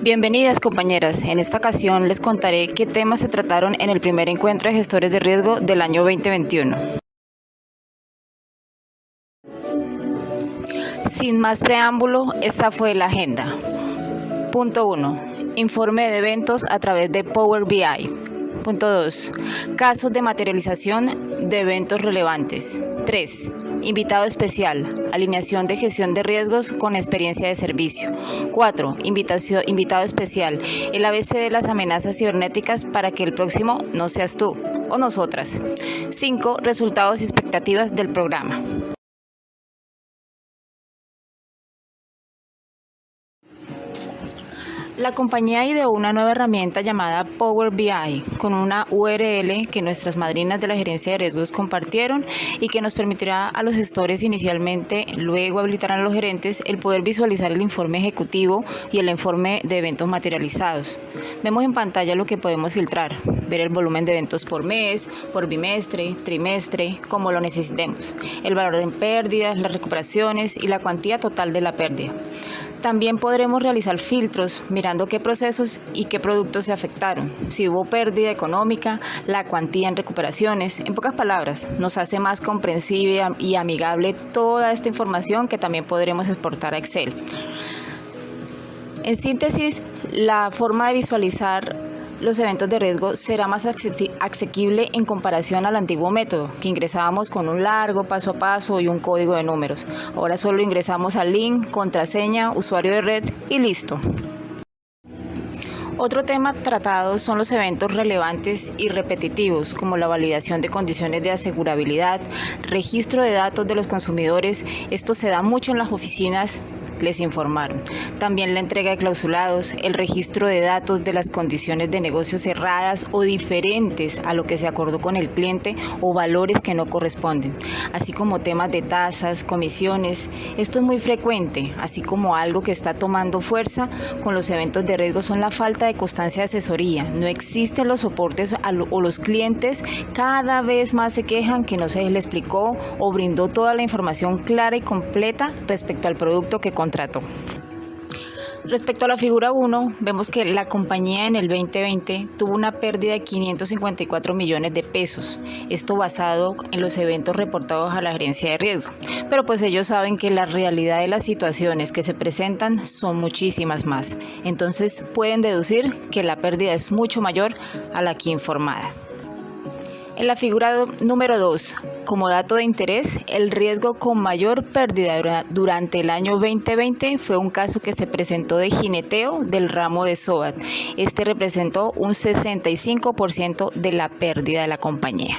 Bienvenidas compañeras, en esta ocasión les contaré qué temas se trataron en el primer encuentro de gestores de riesgo del año 2021. Sin más preámbulo, esta fue la agenda. Punto 1. Informe de eventos a través de Power BI. Punto 2. Casos de materialización de eventos relevantes. 3. Invitado especial, alineación de gestión de riesgos con experiencia de servicio. 4. Invitado especial, el ABC de las amenazas cibernéticas para que el próximo no seas tú o nosotras. 5. Resultados y expectativas del programa. La compañía ideó una nueva herramienta llamada Power BI con una URL que nuestras madrinas de la gerencia de riesgos compartieron y que nos permitirá a los gestores inicialmente, luego habilitarán a los gerentes el poder visualizar el informe ejecutivo y el informe de eventos materializados. Vemos en pantalla lo que podemos filtrar, ver el volumen de eventos por mes, por bimestre, trimestre, como lo necesitemos, el valor de pérdidas, las recuperaciones y la cuantía total de la pérdida. También podremos realizar filtros mirando qué procesos y qué productos se afectaron, si hubo pérdida económica, la cuantía en recuperaciones. En pocas palabras, nos hace más comprensible y amigable toda esta información que también podremos exportar a Excel. En síntesis, la forma de visualizar los eventos de riesgo será más asequible en comparación al antiguo método, que ingresábamos con un largo paso a paso y un código de números. Ahora solo ingresamos al link, contraseña, usuario de red y listo. Otro tema tratado son los eventos relevantes y repetitivos, como la validación de condiciones de asegurabilidad, registro de datos de los consumidores. Esto se da mucho en las oficinas, les informaron. También la entrega de clausulados, el registro de datos de las condiciones de negocio cerradas o diferentes a lo que se acordó con el cliente o valores que no corresponden, así como temas de tasas, comisiones. Esto es muy frecuente, así como algo que está tomando fuerza con los eventos de riesgo son la falta de constancia de asesoría. No existen los soportes o los clientes cada vez más se quejan que no se les explicó o brindó toda la información clara y completa respecto al producto que contrató. Respecto a la figura 1, vemos que la compañía en el 2020 tuvo una pérdida de 554 millones de pesos, esto basado en los eventos reportados a la gerencia de riesgo, pero pues ellos saben que la realidad de las situaciones que se presentan son muchísimas más, entonces pueden deducir que la pérdida es mucho mayor a la aquí informada. En la figura número 2, como dato de interés, el riesgo con mayor pérdida durante el año 2020 fue un caso que se presentó de jineteo del ramo de SOAT. Este representó un 65% de la pérdida de la compañía.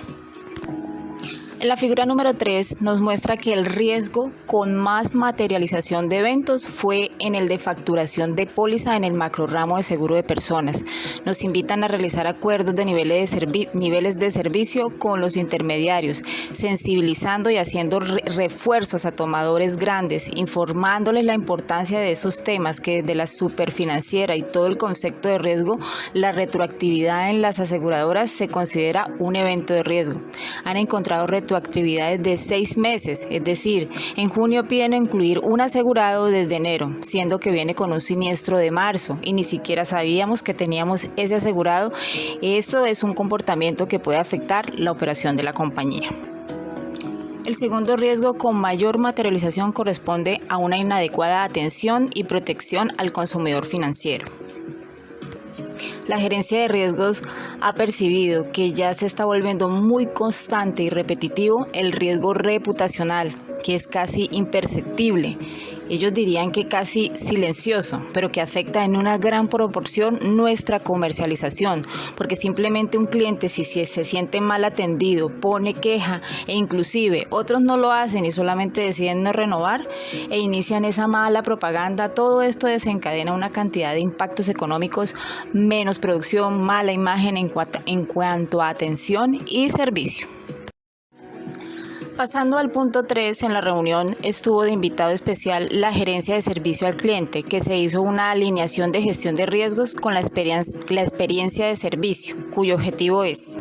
En la figura número 3 nos muestra que el riesgo con más materialización de eventos fue en el de facturación de póliza en el macroramo de seguro de personas. Nos invitan a realizar acuerdos de niveles de servicio con los intermediarios, sensibilizando y haciendo refuerzos a tomadores grandes, informándoles la importancia de esos temas que desde la superfinanciera y todo el concepto de riesgo, la retroactividad en las aseguradoras se considera un evento de riesgo. Han encontrado actividades de 6 meses, es decir, en junio piden incluir un asegurado desde enero, siendo que viene con un siniestro de marzo y ni siquiera sabíamos que teníamos ese asegurado. Esto es un comportamiento que puede afectar la operación de la compañía. El segundo riesgo con mayor materialización corresponde a una inadecuada atención y protección al consumidor financiero. La gerencia de riesgos ha percibido que ya se está volviendo muy constante y repetitivo el riesgo reputacional, que es casi imperceptible. Ellos dirían que casi silencioso, pero que afecta en una gran proporción nuestra comercialización, porque simplemente un cliente si se siente mal atendido, pone queja e inclusive otros no lo hacen y solamente deciden no renovar e inician esa mala propaganda, todo esto desencadena una cantidad de impactos económicos, menos producción, mala imagen en cuanto a atención y servicio. Pasando al punto 3, en la reunión estuvo de invitado especial la gerencia de servicio al cliente, que se hizo una alineación de gestión de riesgos con la experiencia de servicio, cuyo objetivo es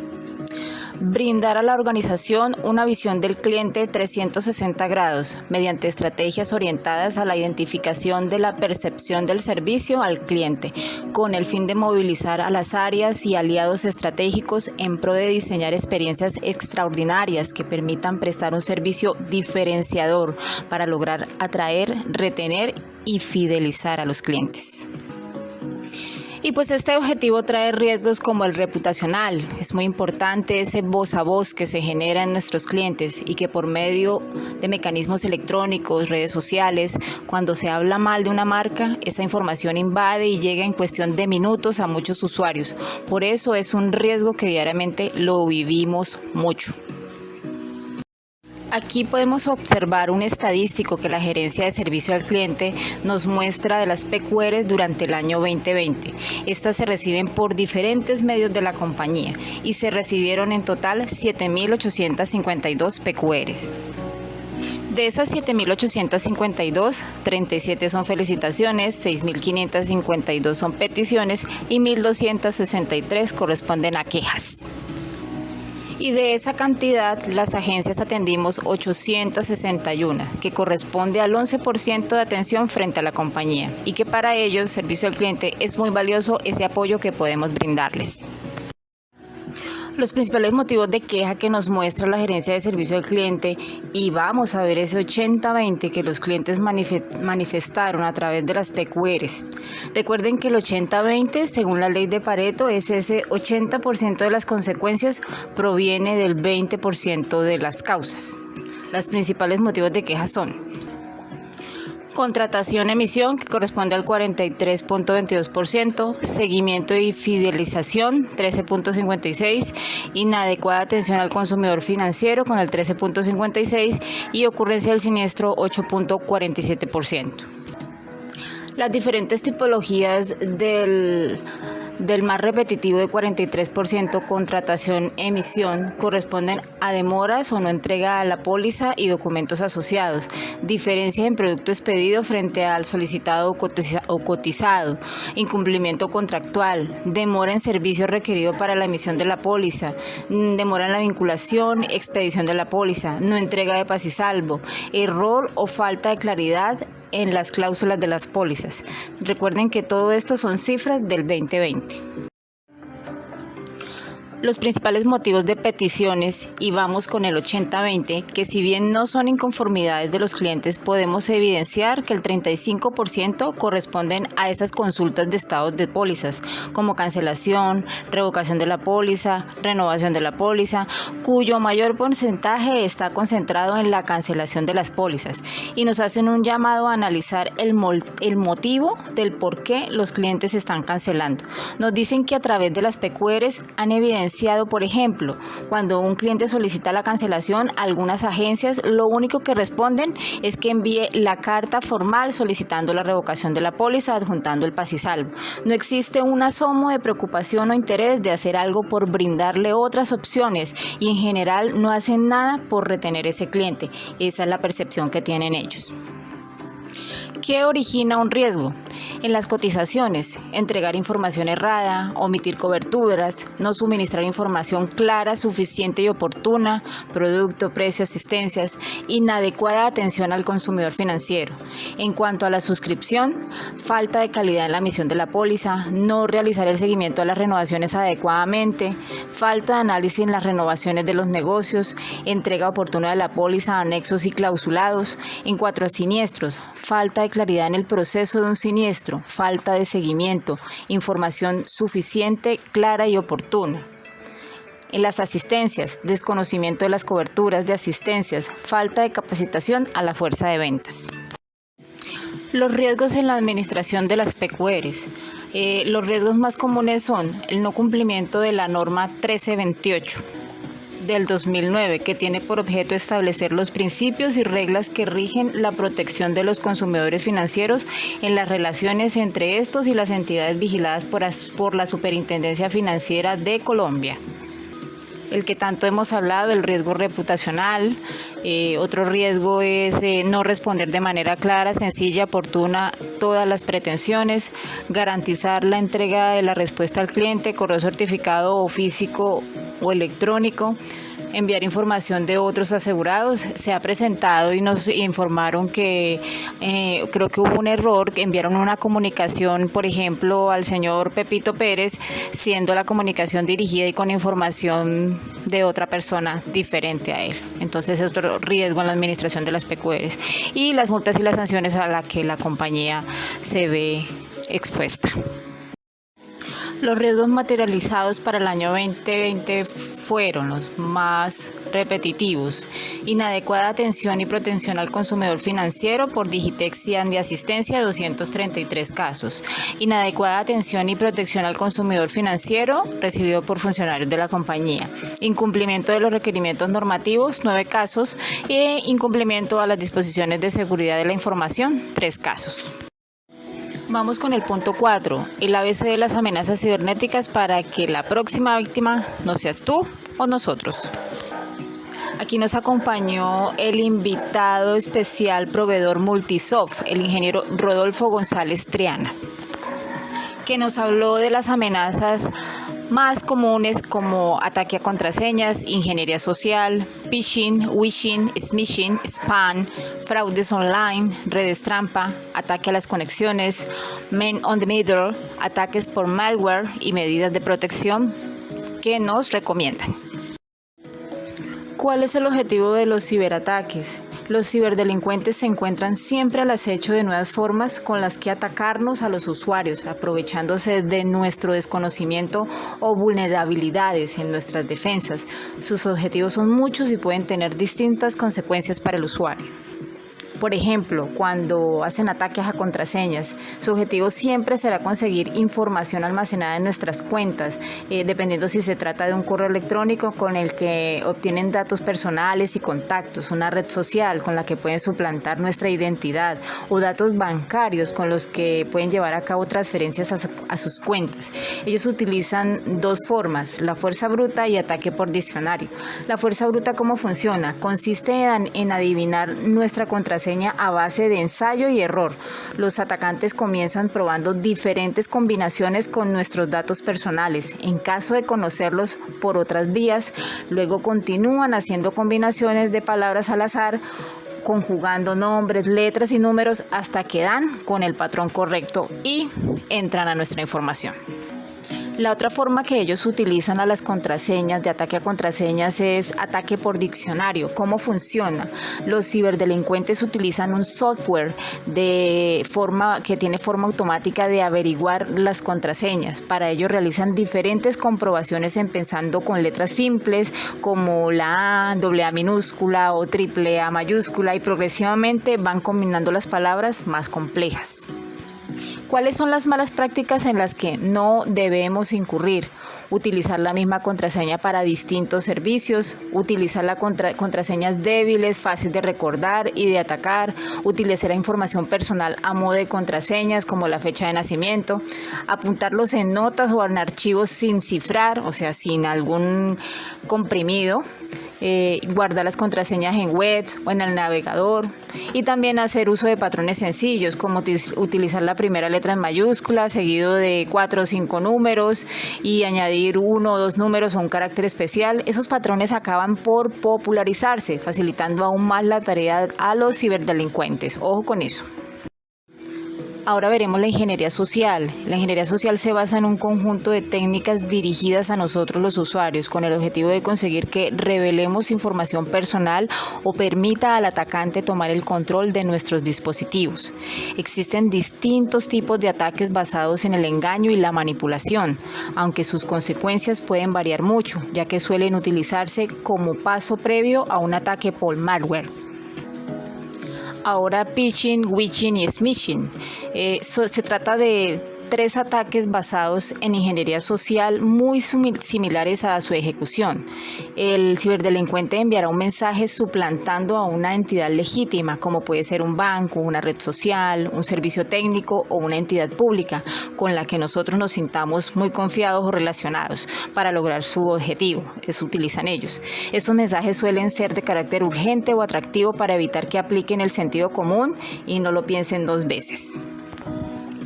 Brindar a la organización una visión del cliente 360 grados mediante estrategias orientadas a la identificación de la percepción del servicio al cliente, con el fin de movilizar a las áreas y aliados estratégicos en pro de diseñar experiencias extraordinarias que permitan prestar un servicio diferenciador para lograr atraer, retener y fidelizar a los clientes. Y pues este objetivo trae riesgos como el reputacional. Es muy importante ese voz a voz que se genera en nuestros clientes y que por medio de mecanismos electrónicos, redes sociales, cuando se habla mal de una marca, esa información invade y llega en cuestión de minutos a muchos usuarios. Por eso es un riesgo que diariamente lo vivimos mucho. Aquí podemos observar un estadístico que la Gerencia de Servicio al Cliente nos muestra de las PQRs durante el año 2020. Estas se reciben por diferentes medios de la compañía y se recibieron en total 7.852 PQRs. De esas 7.852, 37 son felicitaciones, 6.552 son peticiones y 1.263 corresponden a quejas. Y de esa cantidad, las agencias atendimos 861, que corresponde al 11% de atención frente a la compañía, y que para ellos, servicio al cliente, es muy valioso ese apoyo que podemos brindarles. Los principales motivos de queja que nos muestra la Gerencia de Servicio al Cliente, y vamos a ver ese 80-20 que los clientes manifestaron a través de las PQRs. Recuerden que el 80-20, según la ley de Pareto, es ese 80% de las consecuencias proviene del 20% de las causas. Los principales motivos de queja son: contratación-emisión, que corresponde al 43.22%, seguimiento y fidelización, 13.56%, inadecuada atención al consumidor financiero, con el 13.56%, y ocurrencia del siniestro, 8.47%. Las diferentes tipologías del más repetitivo de 43%, contratación-emisión, corresponden a demoras o no entrega a la póliza y documentos asociados, diferencias en producto expedido frente al solicitado o cotizado, incumplimiento contractual, demora en servicio requerido para la emisión de la póliza, demora en la vinculación, expedición de la póliza, no entrega de paz y salvo, error o falta de claridad en las cláusulas de las pólizas. Recuerden que todo esto son cifras del 2020. Los principales motivos de peticiones, y vamos con el 80-20, que si bien no son inconformidades de los clientes, podemos evidenciar que el 35% corresponden a esas consultas de estados de pólizas, como cancelación, revocación de la póliza, renovación de la póliza, cuyo mayor porcentaje está concentrado en la cancelación de las pólizas, y nos hacen un llamado a analizar el motivo del por qué los clientes están cancelando. Nos dicen que a través de las PQRs han evidenciado, por ejemplo, cuando un cliente solicita la cancelación, algunas agencias lo único que responden es que envíe la carta formal solicitando la revocación de la póliza, adjuntando el paz y salvo. No existe un asomo de preocupación o interés de hacer algo por brindarle otras opciones, y en general no hacen nada por retener ese cliente. Esa es la percepción que tienen ellos. ¿Qué origina un riesgo? En las cotizaciones, entregar información errada, omitir coberturas, no suministrar información clara, suficiente y oportuna, producto, precio, asistencias, inadecuada atención al consumidor financiero. En cuanto a la suscripción, falta de calidad en la emisión de la póliza, no realizar el seguimiento a las renovaciones adecuadamente, falta de análisis en las renovaciones de los negocios, entrega oportuna de la póliza, anexos y clausulados. En cuanto a siniestros, falta de claridad en el proceso de un siniestro, falta de seguimiento, información suficiente, clara y oportuna. En las asistencias, desconocimiento de las coberturas de asistencias, falta de capacitación a la fuerza de ventas. Los riesgos en la administración de las PQRs. Los riesgos más comunes son el no cumplimiento de la norma 1328 del 2009, que tiene por objeto establecer los principios y reglas que rigen la protección de los consumidores financieros en las relaciones entre estos y las entidades vigiladas por la Superintendencia Financiera de Colombia. El que tanto hemos hablado, el riesgo reputacional. Otro riesgo es no responder de manera clara, sencilla, oportuna todas las pretensiones, garantizar la entrega de la respuesta al cliente, correo certificado o físico o electrónico, enviar información de otros asegurados. Se ha presentado y nos informaron que creo que hubo un error, que enviaron una comunicación, por ejemplo, al señor Pepito Pérez, siendo la comunicación dirigida y con información de otra persona diferente a él. Entonces es otro riesgo en la administración de las PQRs y las multas y las sanciones a las que la compañía se ve expuesta. Los riesgos materializados para el año 2020 fueron los más repetitivos: inadecuada atención y protección al consumidor financiero por Digitex y Andi Asistencia, 233 casos; inadecuada atención y protección al consumidor financiero recibido por funcionarios de la compañía; incumplimiento de los requerimientos normativos, 9 casos; e incumplimiento a las disposiciones de seguridad de la información, 3 casos. Vamos con el punto 4, el ABC de las amenazas cibernéticas para que la próxima víctima no seas tú o nosotros. Aquí nos acompañó el invitado especial proveedor Multisoft, el ingeniero Rodolfo González Triana, que nos habló de las amenazas más comunes como ataque a contraseñas, ingeniería social, phishing, wishing, smishing, spam, fraudes online, redes trampa, ataque a las conexiones, man on the middle, ataques por malware y medidas de protección que nos recomiendan. ¿Cuál es el objetivo de los ciberataques? Los ciberdelincuentes se encuentran siempre al acecho de nuevas formas con las que atacarnos a los usuarios, aprovechándose de nuestro desconocimiento o vulnerabilidades en nuestras defensas. Sus objetivos son muchos y pueden tener distintas consecuencias para el usuario. Por ejemplo, cuando hacen ataques a contraseñas, su objetivo siempre será conseguir información almacenada en nuestras cuentas, dependiendo si se trata de un correo electrónico con el que obtienen datos personales y contactos, una red social con la que pueden suplantar nuestra identidad, o datos bancarios con los que pueden llevar a cabo transferencias a sus cuentas. Ellos utilizan dos formas: la fuerza bruta y ataque por diccionario. La fuerza bruta, ¿cómo funciona? Consiste en adivinar nuestra contraseña a base de ensayo y error. Los atacantes comienzan probando diferentes combinaciones con nuestros datos personales. En caso de conocerlos por otras vías, luego continúan haciendo combinaciones de palabras al azar, conjugando nombres, letras y números hasta que dan con el patrón correcto y entran a nuestra información. La otra forma que ellos utilizan a las contraseñas, de ataque a contraseñas, es ataque por diccionario. ¿Cómo funciona? Los ciberdelincuentes utilizan un software que tiene forma automática de averiguar las contraseñas. Para ello realizan diferentes comprobaciones empezando con letras simples como la A, doble A minúscula o triple A mayúscula, y progresivamente van combinando las palabras más complejas. ¿Cuáles son las malas prácticas en las que no debemos incurrir? Utilizar la misma contraseña para distintos servicios, utilizar contraseñas débiles, fáciles de recordar y de atacar, utilizar la información personal a modo de contraseñas como la fecha de nacimiento, apuntarlos en notas o en archivos sin cifrar, o sea, sin algún comprimido, guardar las contraseñas en webs o en el navegador, y también hacer uso de patrones sencillos como utilizar la primera letra en mayúscula seguido de 4 o 5 números y añadir 1 o 2 números o un carácter especial. Esos patrones acaban por popularizarse, facilitando aún más la tarea a los ciberdelincuentes. Ojo con eso. Ahora veremos la ingeniería social. La ingeniería social se basa en un conjunto de técnicas dirigidas a nosotros los usuarios con el objetivo de conseguir que revelemos información personal o permita al atacante tomar el control de nuestros dispositivos. Existen distintos tipos de ataques basados en el engaño y la manipulación, aunque sus consecuencias pueden variar mucho, ya que suelen utilizarse como paso previo a un ataque por malware. Ahora phishing, wishing y smishing. Se trata de 3 ataques basados en ingeniería social muy similares a su ejecución. El ciberdelincuente enviará un mensaje suplantando a una entidad legítima, como puede ser un banco, una red social, un servicio técnico o una entidad pública, con la que nosotros nos sintamos muy confiados o relacionados para lograr su objetivo. Eso utilizan ellos. Estos mensajes suelen ser de carácter urgente o atractivo para evitar que apliquen el sentido común y no lo piensen 2 veces.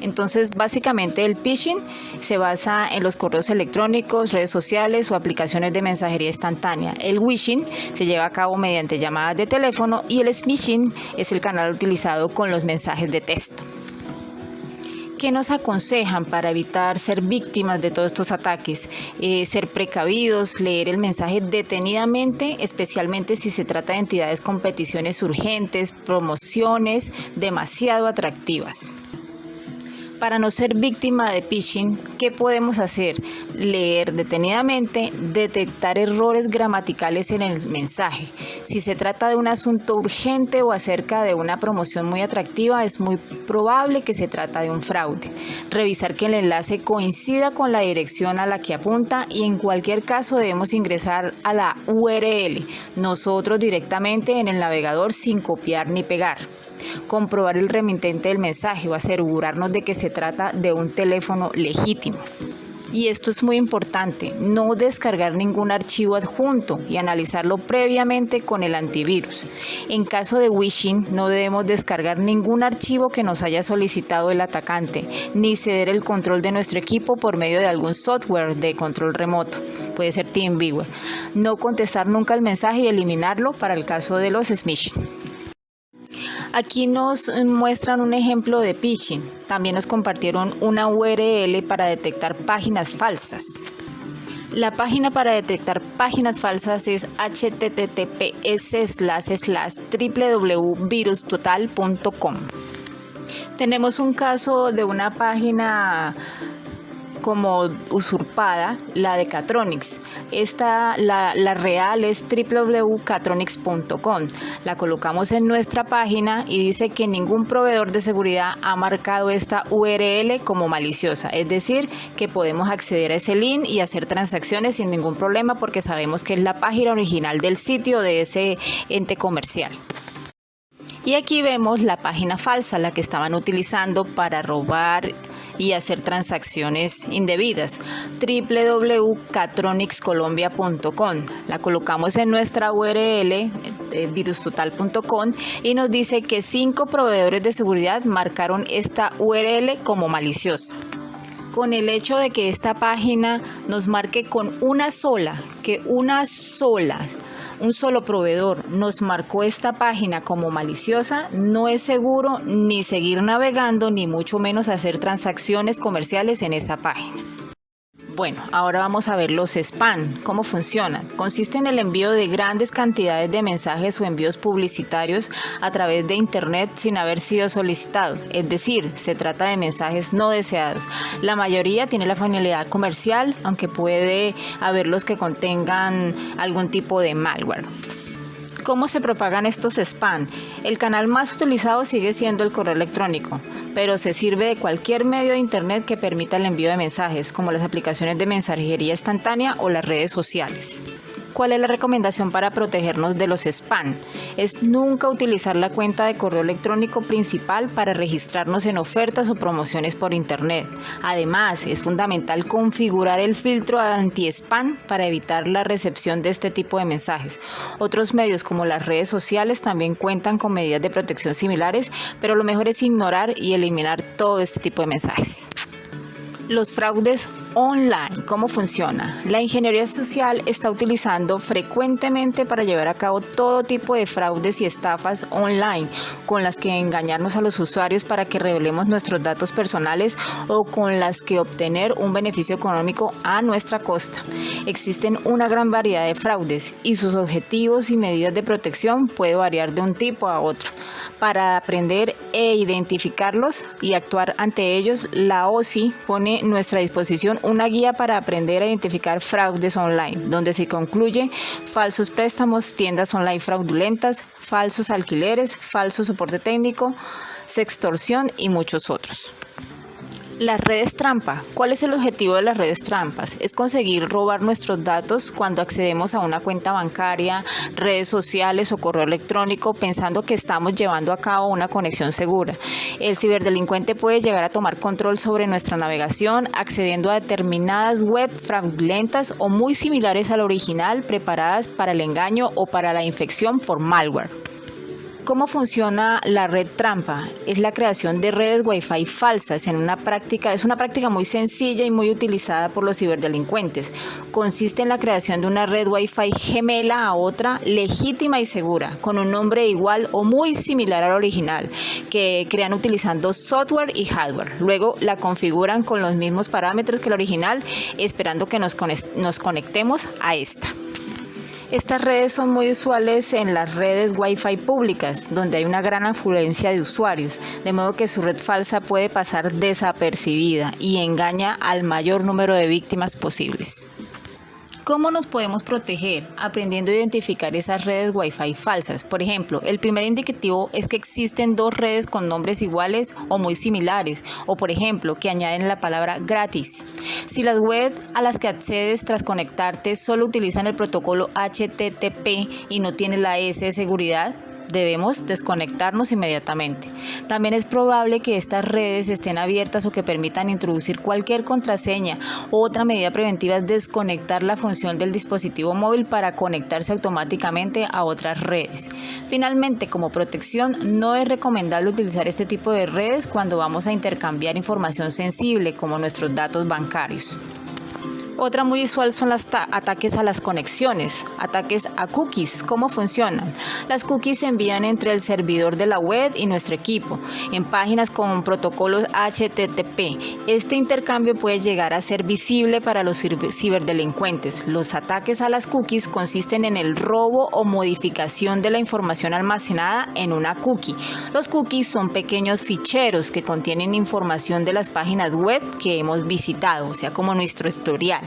Entonces, básicamente el phishing se basa en los correos electrónicos, redes sociales o aplicaciones de mensajería instantánea. El wishing se lleva a cabo mediante llamadas de teléfono y el smishing es el canal utilizado con los mensajes de texto. ¿Qué nos aconsejan para evitar ser víctimas de todos estos ataques? Ser precavidos, leer el mensaje detenidamente, especialmente si se trata de entidades con peticiones urgentes, promociones demasiado atractivas. Para no ser víctima de phishing, ¿qué podemos hacer? Leer detenidamente, detectar errores gramaticales en el mensaje. Si se trata de un asunto urgente o acerca de una promoción muy atractiva, es muy probable que se trata de un fraude. Revisar que el enlace coincida con la dirección a la que apunta y en cualquier caso debemos ingresar a la URL, nosotros directamente en el navegador sin copiar ni pegar. Comprobar el remitente del mensaje o asegurarnos de que se trata de un teléfono legítimo. Y esto es muy importante, no descargar ningún archivo adjunto y analizarlo previamente con el antivirus. En caso de phishing, no debemos descargar ningún archivo que nos haya solicitado el atacante, ni ceder el control de nuestro equipo por medio de algún software de control remoto. Puede ser TeamViewer. No contestar nunca el mensaje y eliminarlo para el caso de los smishing. Aquí nos muestran un ejemplo de phishing. También nos compartieron una URL para detectar páginas falsas. La página para detectar páginas falsas es https://www.virustotal.com. Tenemos un caso de una página como usurpada, la de Catronics. La real es www.catronics.com. La colocamos en nuestra página y dice que ningún proveedor de seguridad ha marcado esta URL como maliciosa, es decir, que podemos acceder a ese link y hacer transacciones sin ningún problema porque sabemos que es la página original del sitio de ese ente comercial. Y aquí vemos la página falsa, la que estaban utilizando para robar y hacer transacciones indebidas, www.catronicscolombia.com. La colocamos en nuestra URL, virustotal.com, y nos dice que 5 proveedores de seguridad marcaron esta URL como maliciosa. Con el hecho de que esta página nos marque con un solo proveedor nos marcó esta página como maliciosa, no es seguro ni seguir navegando, ni mucho menos hacer transacciones comerciales en esa página. Bueno, ahora vamos a ver los spam, cómo funcionan. Consiste en el envío de grandes cantidades de mensajes o envíos publicitarios a través de internet sin haber sido solicitados, es decir, se trata de mensajes no deseados. La mayoría tiene la finalidad comercial, aunque puede haber los que contengan algún tipo de malware. ¿Cómo se propagan estos spam? El canal más utilizado sigue siendo el correo electrónico, pero se sirve de cualquier medio de internet que permita el envío de mensajes, como las aplicaciones de mensajería instantánea o las redes sociales. ¿Cuál es la recomendación para protegernos de los spam? Es nunca utilizar la cuenta de correo electrónico principal para registrarnos en ofertas o promociones por internet. Además, es fundamental configurar el filtro anti-spam para evitar la recepción de este tipo de mensajes. Otros medios como las redes sociales también cuentan con medidas de protección similares, pero lo mejor es ignorar y eliminar todo este tipo de mensajes. Los fraudes online, ¿cómo funciona? La ingeniería social está utilizando frecuentemente para llevar a cabo todo tipo de fraudes y estafas online, con las que engañarnos a los usuarios para que revelemos nuestros datos personales o con las que obtener un beneficio económico a nuestra costa. Existen una gran variedad de fraudes y sus objetivos y medidas de protección puede variar de un tipo a otro. Para aprender e identificarlos y actuar ante ellos, la OSI pone a nuestra disposición una guía para aprender a identificar fraudes online, donde se concluye falsos préstamos, tiendas online fraudulentas, falsos alquileres, falso soporte técnico, sextorsión y muchos otros. Las redes trampa. ¿Cuál es el objetivo de las redes trampas? Es conseguir robar nuestros datos cuando accedemos a una cuenta bancaria, redes sociales o correo electrónico pensando que estamos llevando a cabo una conexión segura. El ciberdelincuente puede llegar a tomar control sobre nuestra navegación accediendo a determinadas web fraudulentas o muy similares al original, preparadas para el engaño o para la infección por malware. ¿Cómo funciona la red trampa? Es la creación de redes Wi-Fi falsas. Es una práctica muy sencilla y muy utilizada por los ciberdelincuentes. Consiste en la creación de una red Wi-Fi gemela a otra, legítima y segura, con un nombre igual o muy similar al original, que crean utilizando software y hardware. Luego la configuran con los mismos parámetros que el original, esperando que nos conectemos a esta. Estas redes son muy usuales en las redes Wi-Fi públicas, donde hay una gran afluencia de usuarios, de modo que su red falsa puede pasar desapercibida y engaña al mayor número de víctimas posibles. ¿Cómo nos podemos proteger? Aprendiendo a identificar esas redes Wi-Fi falsas. Por ejemplo, el primer indicativo es que existen dos redes con nombres iguales o muy similares, o por ejemplo, que añaden la palabra gratis. Si las webs a las que accedes tras conectarte solo utilizan el protocolo HTTP y no tienen la S de seguridad, debemos desconectarnos inmediatamente. También es probable que estas redes estén abiertas o que permitan introducir cualquier contraseña. Otra medida preventiva es desconectar la función del dispositivo móvil para conectarse automáticamente a otras redes. Finalmente, como protección, no es recomendable utilizar este tipo de redes cuando vamos a intercambiar información sensible como nuestros datos bancarios. Otra muy usual son los ataques a las conexiones, ataques a cookies. ¿Cómo funcionan? Las cookies se envían entre el servidor de la web y nuestro equipo, en páginas con protocolos HTTP. Este intercambio puede llegar a ser visible para los ciberdelincuentes. Los ataques a las cookies consisten en el robo o modificación de la información almacenada en una cookie. Los cookies son pequeños ficheros que contienen información de las páginas web que hemos visitado, o sea, como nuestro historial,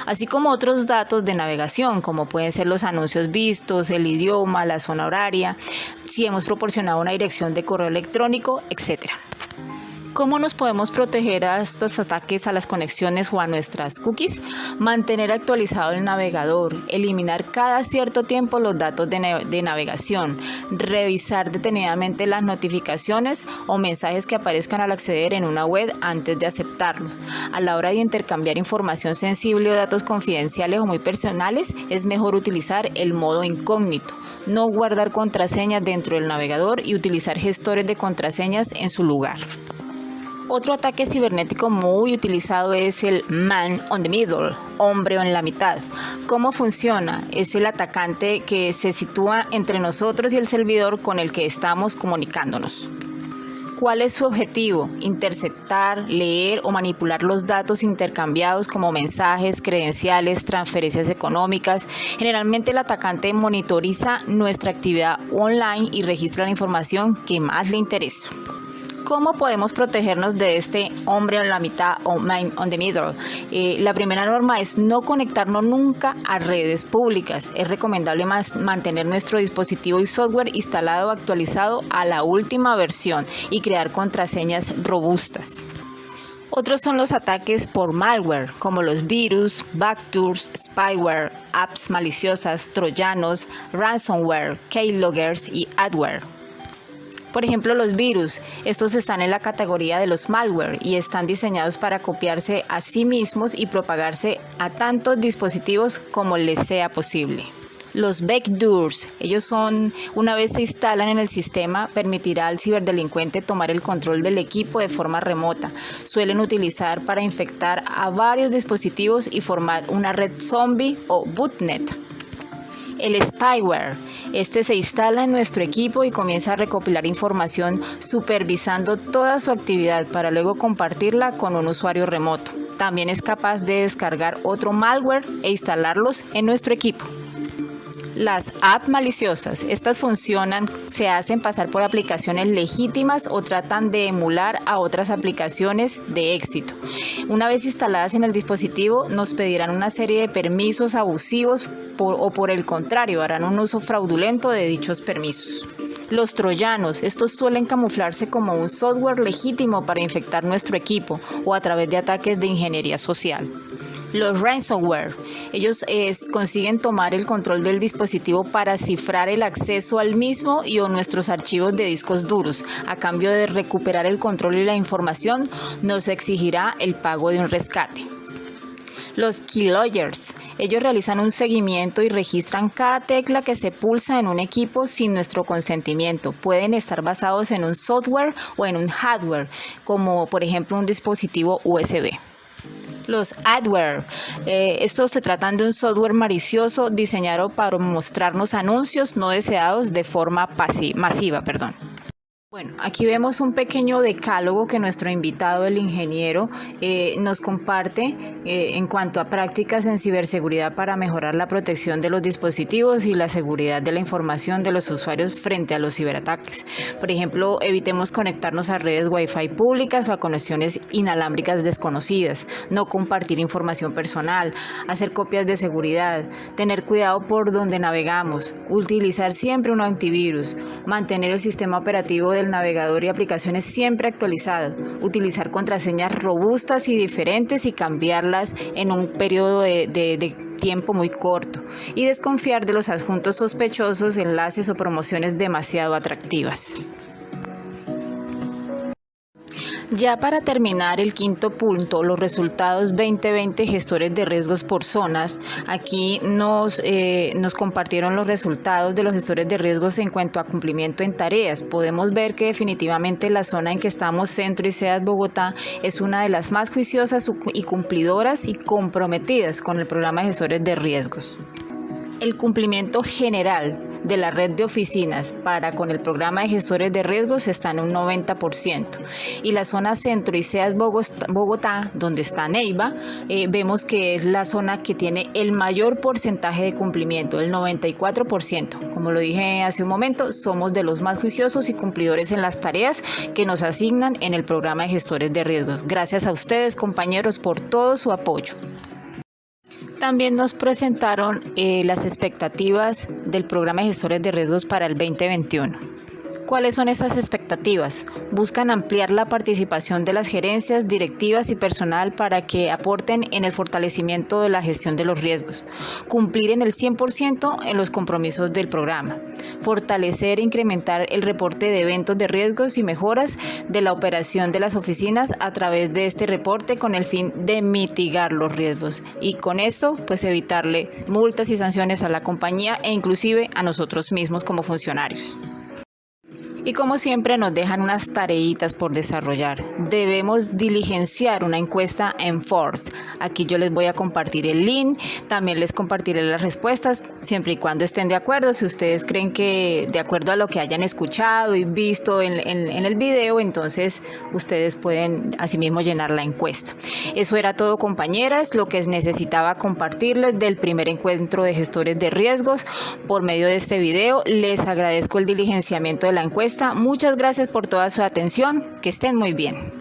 así como otros datos de navegación, como pueden ser los anuncios vistos, el idioma, la zona horaria, si hemos proporcionado una dirección de correo electrónico, etc. ¿Cómo nos podemos proteger a estos ataques a las conexiones o a nuestras cookies? Mantener actualizado el navegador, eliminar cada cierto tiempo los datos de navegación, revisar detenidamente las notificaciones o mensajes que aparezcan al acceder en una web antes de aceptarlos. A la hora de intercambiar información sensible o datos confidenciales o muy personales, es mejor utilizar el modo incógnito, no guardar contraseñas dentro del navegador y utilizar gestores de contraseñas en su lugar. Otro ataque cibernético muy utilizado es el man on the middle, hombre en la mitad. ¿Cómo funciona? Es el atacante que se sitúa entre nosotros y el servidor con el que estamos comunicándonos. ¿Cuál es su objetivo? Interceptar, leer o manipular los datos intercambiados como mensajes, credenciales, transferencias económicas. Generalmente el atacante monitoriza nuestra actividad online y registra la información que más le interesa. ¿Cómo podemos protegernos de este hombre en la mitad o man on the middle? La primera norma es no conectarnos nunca a redes públicas. Es recomendable mantener nuestro dispositivo y software instalado o actualizado a la última versión y crear contraseñas robustas. Otros son los ataques por malware, como los virus, backdoors, spyware, apps maliciosas, troyanos, ransomware, keyloggers y adware. Por ejemplo, los virus, estos están en la categoría de los malware y están diseñados para copiarse a sí mismos y propagarse a tantos dispositivos como les sea posible. Los backdoors, una vez se instalan en el sistema, permitirá al ciberdelincuente tomar el control del equipo de forma remota. Suelen utilizar para infectar a varios dispositivos y formar una red zombie o botnet. El spyware, se instala en nuestro equipo y comienza a recopilar información supervisando toda su actividad para luego compartirla con un usuario remoto. También es capaz de descargar otro malware e instalarlos en nuestro equipo. Las apps maliciosas, estas se hacen pasar por aplicaciones legítimas o tratan de emular a otras aplicaciones de éxito. Una vez instaladas en el dispositivo, nos pedirán una serie de permisos abusivos o por el contrario, harán un uso fraudulento de dichos permisos. Los troyanos, estos suelen camuflarse como un software legítimo para infectar nuestro equipo o a través de ataques de ingeniería social. Los ransomware, ellos consiguen tomar el control del dispositivo para cifrar el acceso al mismo y o nuestros archivos de discos duros. A cambio de recuperar el control y la información, nos exigirá el pago de un rescate. Los keyloggers. Ellos realizan un seguimiento y registran cada tecla que se pulsa en un equipo sin nuestro consentimiento. Pueden estar basados en un software o en un hardware, como por ejemplo un dispositivo USB. Los adware. Estos se tratan de un software malicioso diseñado para mostrarnos anuncios no deseados de forma masiva. Bueno, aquí vemos un pequeño decálogo que nuestro invitado, el ingeniero, nos comparte en cuanto a prácticas en ciberseguridad para mejorar la protección de los dispositivos y la seguridad de la información de los usuarios frente a los ciberataques. Por ejemplo, evitemos conectarnos a redes Wi-Fi públicas o a conexiones inalámbricas desconocidas, no compartir información personal, hacer copias de seguridad, tener cuidado por donde navegamos, utilizar siempre un antivirus, mantener el sistema operativo del navegador y aplicaciones siempre actualizado, utilizar contraseñas robustas y diferentes y cambiarlas en un periodo de tiempo muy corto y desconfiar de los adjuntos sospechosos, enlaces o promociones demasiado atractivas. Ya para terminar el quinto punto, los resultados 2020 gestores de riesgos por zonas. Aquí nos compartieron los resultados de los gestores de riesgos en cuanto a cumplimiento en tareas. Podemos ver que definitivamente la zona en que estamos, Centro y SEAT Bogotá, es una de las más juiciosas y cumplidoras y comprometidas con el programa de gestores de riesgos. El cumplimiento general de la red de oficinas con el programa de gestores de riesgos está en un 90%. Y la zona Centro y SEAT Bogotá, donde está Neiva, vemos que es la zona que tiene el mayor porcentaje de cumplimiento, el 94%. Como lo dije hace un momento, somos de los más juiciosos y cumplidores en las tareas que nos asignan en el programa de gestores de riesgos. Gracias a ustedes, compañeros, por todo su apoyo. También nos presentaron las expectativas del programa de gestores de riesgos para el 2021. ¿Cuáles son esas expectativas? Buscan ampliar la participación de las gerencias, directivas y personal para que aporten en el fortalecimiento de la gestión de los riesgos, cumplir en el 100% en los compromisos del programa, fortalecer e incrementar el reporte de eventos de riesgos y mejoras de la operación de las oficinas a través de este reporte con el fin de mitigar los riesgos y con esto pues evitarle multas y sanciones a la compañía e inclusive a nosotros mismos como funcionarios. Y como siempre nos dejan unas tareitas por desarrollar. Debemos diligenciar una encuesta en Forbes. Aquí yo les voy a compartir el link, también les compartiré las respuestas, siempre y cuando estén de acuerdo. Si ustedes creen que de acuerdo a lo que hayan escuchado y visto en el video, entonces ustedes pueden asimismo llenar la encuesta. Eso era todo, compañeras, lo que necesitaba compartirles del primer encuentro de gestores de riesgos por medio de este video. Les agradezco el diligenciamiento de la encuesta. Muchas gracias por toda su atención. Que estén muy bien.